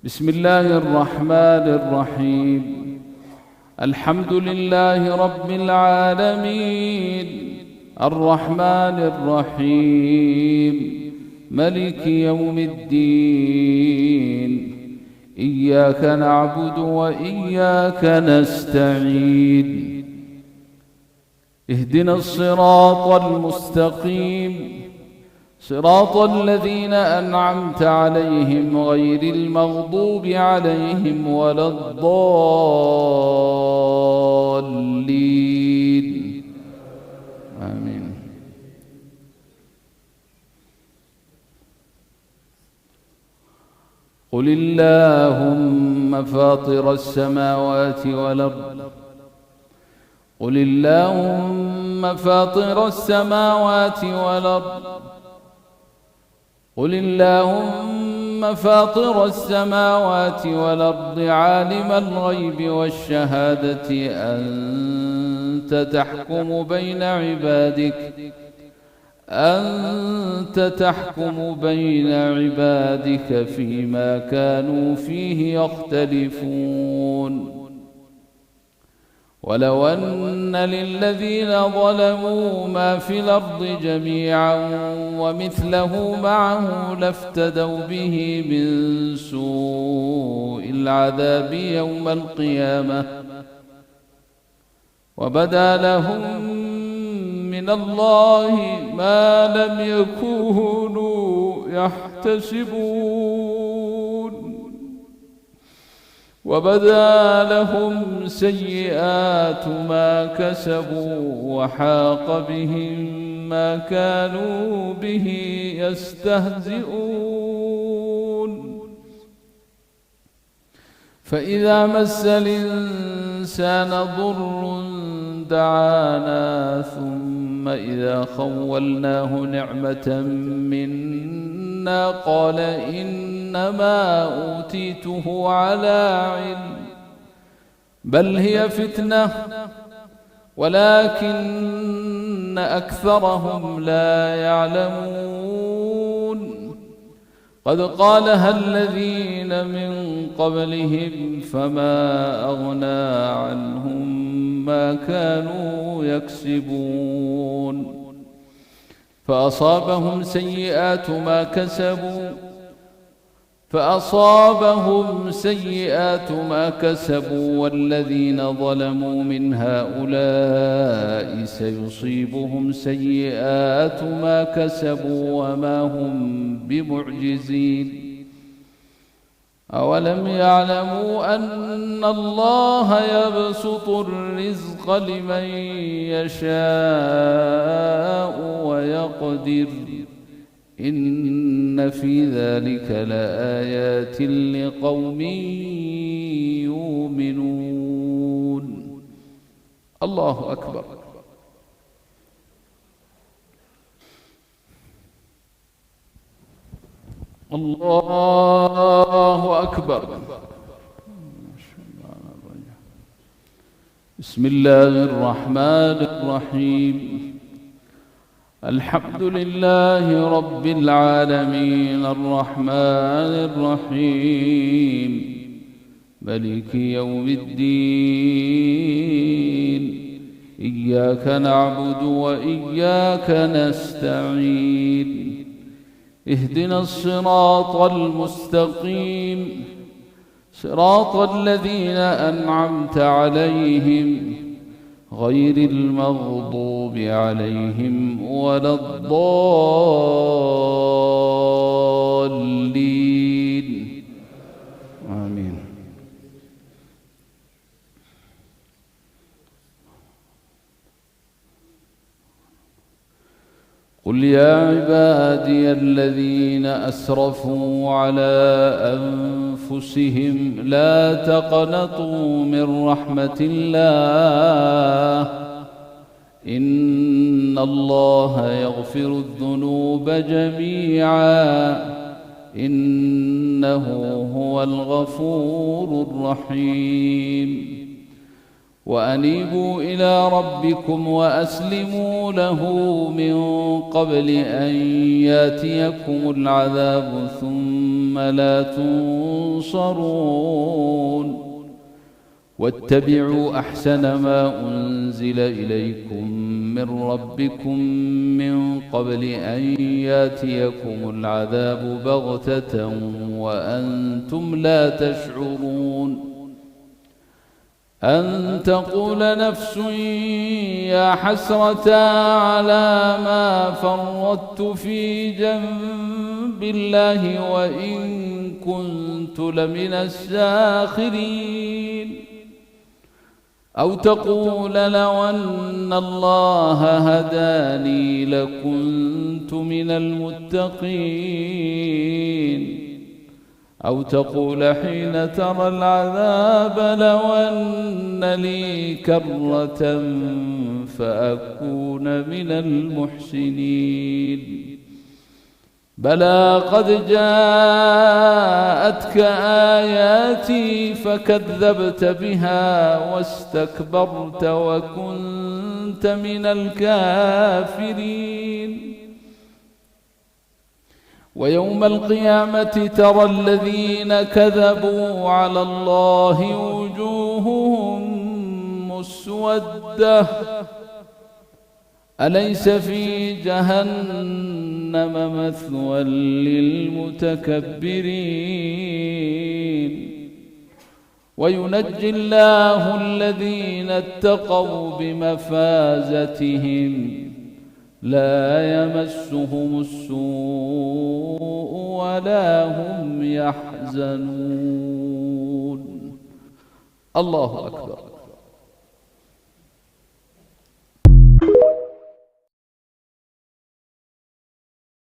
بسم الله الرحمن الرحيم. الحمد لله رب العالمين، الرحمن الرحيم، ملك يوم الدين. إياك نعبد وإياك نستعين. اهدنا الصراط المستقيم، صراط الذين أنعمت عليهم غير المغضوب عليهم ولا الضالين. آمين. قل اللهم فاطر السماوات والأرض، قل اللهم فاطر السماوات والأرض، قل اللهم فاطر السماوات والأرض، عالم الغيب والشهادة أنت تحكم بين عبادك فيما كانوا فيه يختلفون. ولو أن للذين ظلموا ما في الأرض جميعا ومثله معه لافتدوا به من سوء العذاب يوم القيامة، وبدا لهم من الله ما لم يكونوا يحتسبون، وبدا لهم سيئات ما كسبوا وحاق بهم ما كانوا به يستهزئون. فإذا مس الإنسان ضر دعانا، ثم إذا خولناه نعمة منا قال إنما أوتيته على علم، بل هي فتنة ولكن أكثرهم لا يعلمون. قد قالها الذين من قبلهم فما أغنى عنهم ما كانوا يكسبون. فأصابهم سيئات ما كسبوا والذين ظلموا من هؤلاء سيصيبهم سيئات ما كسبوا وما هم بمعجزين. أولم يعلموا أن الله يبسط الرزق لمن يشاء ويقدر، إن في ذلك لآيات لقوم يؤمنون. الله أكبر. الله أكبر. بسم الله الرحمن الرحيم. الحمد لله رب العالمين، الرحمن الرحيم، ملك يوم الدين. إياك نعبد وإياك نستعين. اهدنا الصراط المستقيم، صراط الذين أنعمت عليهم غير المغضوب عليهم ولا الضالين. آمين. قل يا عبادي الذين أسرفوا على أنفسهم لا تقنطوا من رحمة الله، إن الله يغفر الذنوب جميعا، إنه هو الغفور الرحيم. وأنيبوا إلى ربكم وأسلموا له من قبل أن ياتيكم العذاب ثم ثم لا تنصرون واتبعوا أحسن ما أنزل إليكم من ربكم من قبل أن ياتيكم العذاب بغتة وأنتم لا تشعرون أن تقول نفس يا حسرة على ما فرطت في جنب الله وإن كنت لمن الساخرين أو تقول لو أن الله هداني لكنت من المتقين أو تقول حين ترى العذاب لو أن لي كرة فأكون من المحسنين بلى قد جاءتك آياتي فكذبت بها واستكبرت وكنت من الكافرين ويوم القيامة ترى الذين كذبوا على الله وجوههم مسودة أليس في جهنم مثوى للمتكبرين وينجي الله الذين اتقوا بمفازتهم لا يمسهم السوء ولا هم يحزنون. الله أكبر.